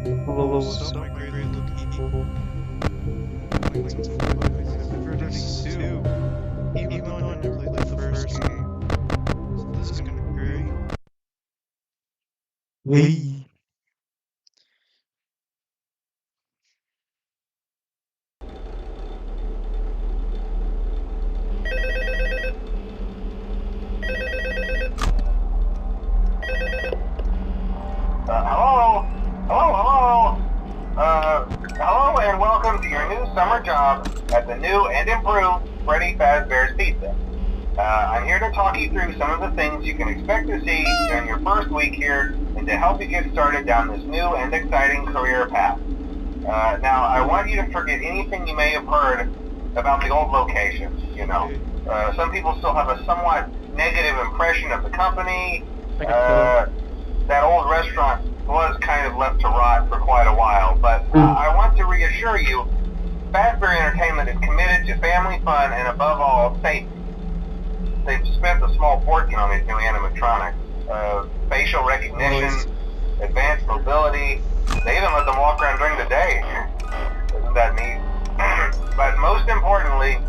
Hello, what's up, my great looking people? Playing some Freddy 2, even though I never played the first game. So this is gonna be great. Hey! Hello? Hello? Hello and welcome to your new summer job at the new and improved Freddy Fazbear's Pizza. I'm here to talk you through some of the things you can expect to see during your first week here and to help you get started down this new and exciting career path. Now, I want you to forget anything you may have heard about the old location, you know. Some people still have a somewhat negative impression of the company. That old restaurant was kind of left to rot for quite a while, but I want to reassure you, Fazbear Entertainment is committed to family fun and above all, safety. They've spent a small fortune on these new animatronics. Facial recognition, advanced mobility, they even let them walk around during the day. Isn't that neat? But most importantly,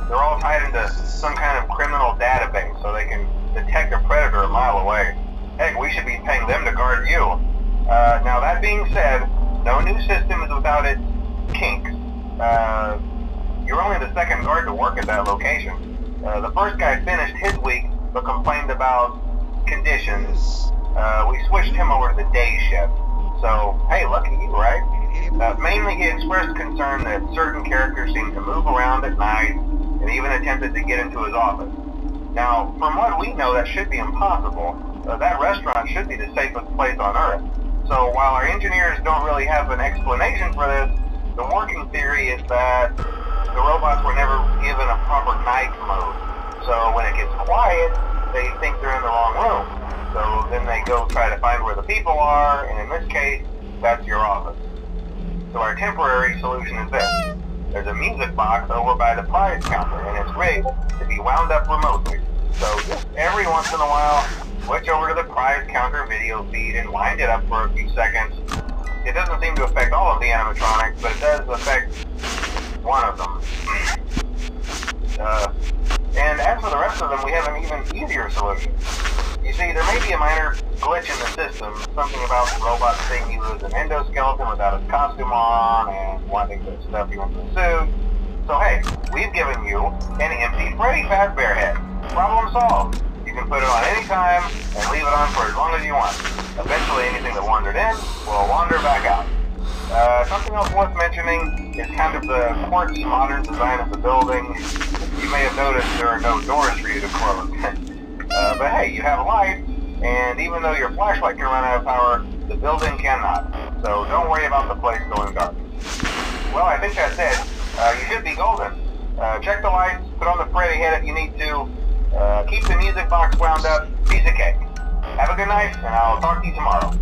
they're all tied into some kind of criminal database so they can detect a predator a mile away. Heck, we should be paying them to guard you. Now that being said, no new system is without its kinks. You're only the second guard to work at that location. The first guy finished his week, but complained about conditions. We switched him over to the day shift. So, hey, lucky you, right? Mainly he expressed concern that certain characters seemed to move around at night and even attempted to get into his office. Now, from what we know, that should be impossible. That restaurant should be the safest place on Earth. So while our engineers don't really have an explanation for this, the working theory is that the robots were never given a proper night mode. So when it gets quiet, they think they're in the wrong room. So then they go try to find where the people are, and in this case, that's your office. So our temporary solution is this. There's a music box over by the prize counter, and it's rigged to be wound up remotely. So just every once in a while, switch over to the prize counter video feed and wind it up for a few seconds. It doesn't seem to affect all of the animatronics, but it does affect one of them. And as for the rest of them, we have an even easier solution. You see, there may be a minor glitch in the system, something about the robot seeing you as an endoskeleton without his costume on and wanting to stuff you into the suit. So hey, we've given you an empty Freddy Fazbear head. Problem solved. You can put it on any time and leave it on for as long as you want. Eventually anything that wandered in will wander back out. Something else worth mentioning is kind of the quirky modern design of the building. You may have noticed there are no doors for you to close. But hey, you have lights, and even though your flashlight can run out of power, the building cannot. So don't worry about the place going dark. Well, I think that's it. You should be golden. Check the lights, put on the Freddy head if you need to. Keep the music box wound up, piece of cake. Have a good night, and I'll talk to you tomorrow.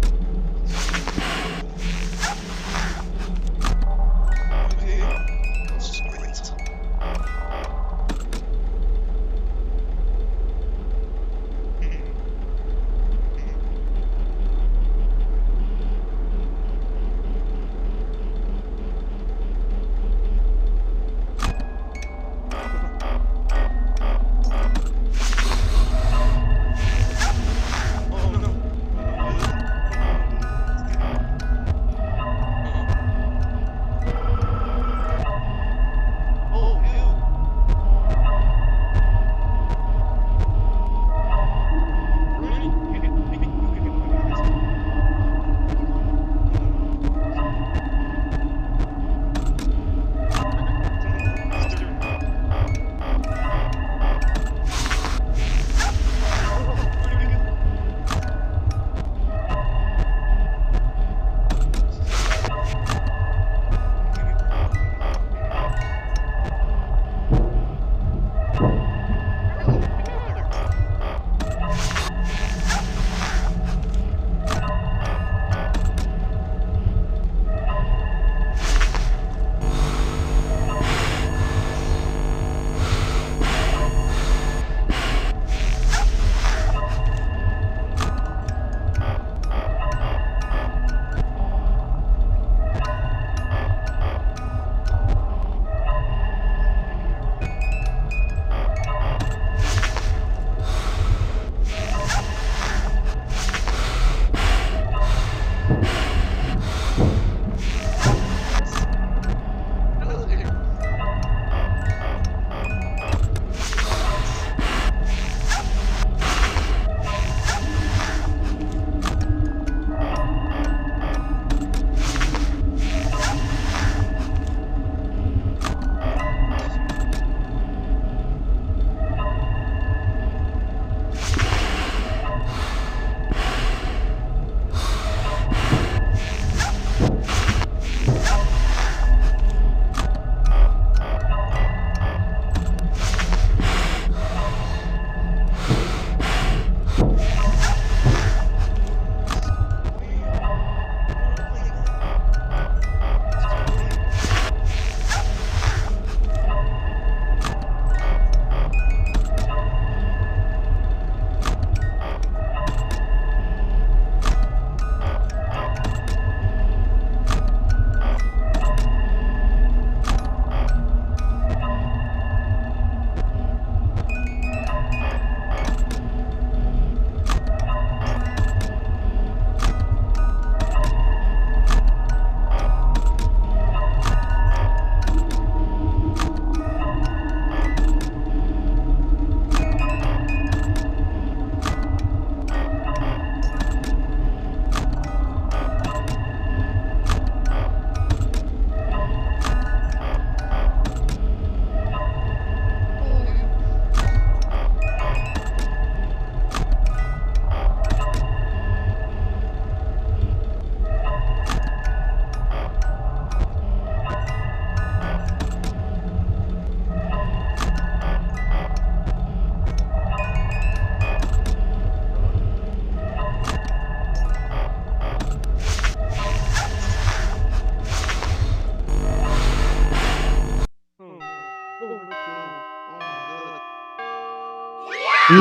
Ooh.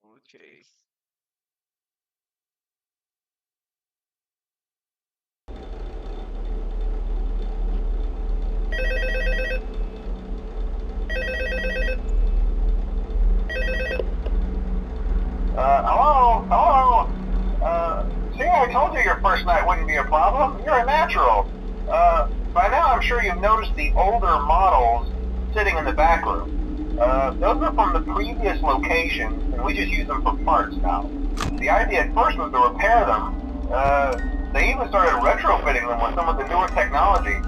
Okay. Hello? Hello? See, I told you your first night wouldn't be a problem. You're a natural. By now I'm sure you've noticed the older models sitting in the back room. Those are from the previous location, and we just use them for parts now. The idea at first was to repair them. They even started retrofitting them with some of the newer technology,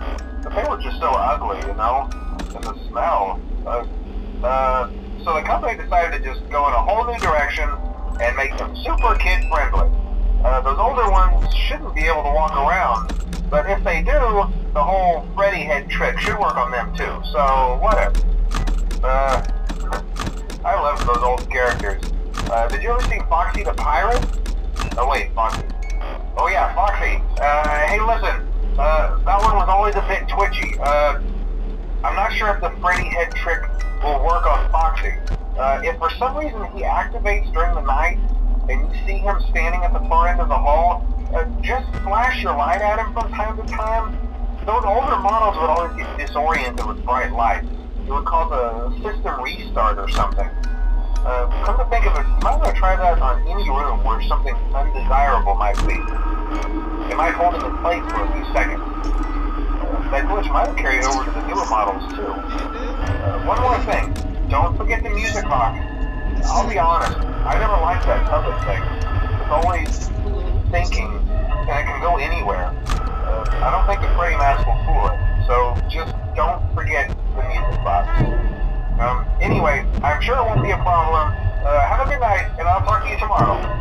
but they were just so ugly, you know? And the smell. So the company decided to just go in a whole new direction and make them super kid-friendly. Those older ones shouldn't be able to walk around, but if they do, the whole Freddy head trick should work on them too, so whatever. I love those old characters. Did you ever see Foxy the Pirate? Oh wait, Foxy. Oh yeah, Foxy. Hey listen, that one was always a bit twitchy. I'm not sure if the Freddy head trick will work on Foxy. If for some reason he activates during the night, and you see him standing at the far end of the hall, just flash your light at him from time to time. Those older models would always get disoriented with bright lights. It would cause a system restart or something. Come to think of it, you might want to try that on any room where something undesirable might be. It might hold him in place for a few seconds. That glitch might have carried over to the newer models too. One more thing, don't forget the music box. I'll be honest, I never liked that puppet thing. It's always thinking, and it can go anywhere. I don't think the Freddy mask will fool it, so just don't forget the music box. Anyway, I'm sure it won't be a problem. Have a good night, and I'll talk to you tomorrow.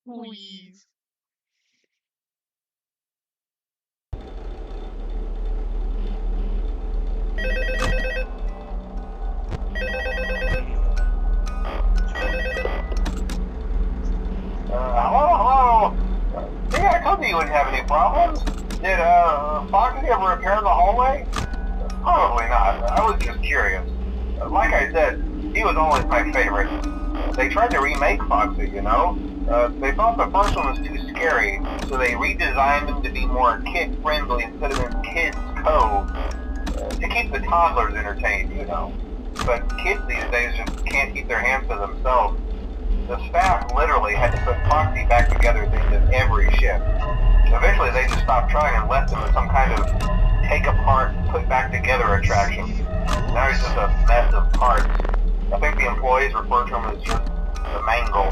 Please. Hello? See, I told you wouldn't have any problems. Did, Foxy ever repair the hallway? Probably not. I was just curious. Like I said, he was always my favorite. They tried to remake Foxy, you know? They thought the first one was too scary, so they redesigned him to be more kid-friendly instead of in Kids Cove. To keep the toddlers entertained, you know. But kids these days just can't keep their hands to themselves. The staff literally had to put Foxy back together at the end of every shift. Eventually they just stopped trying and left him as some kind of take apart, put back together attraction. Now he's just a mess of parts. I think the employees refer to him as just the mangle.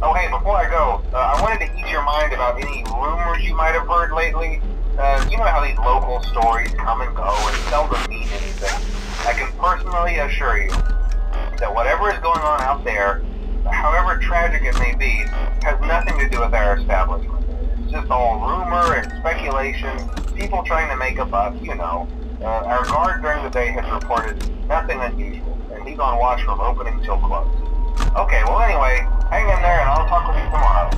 Oh hey, before I go, I wanted to ease your mind about any rumors you might have heard lately. You know how these local stories come and go and seldom mean anything. I can personally assure you that whatever is going on out there, however tragic it may be, has nothing to do with our establishment. It's just all rumor and speculation, people trying to make a buck, you know. Our guard during the day has reported nothing unusual, and he's on watch from opening till close. Okay, well anyway, hang in there and I'll talk with you tomorrow.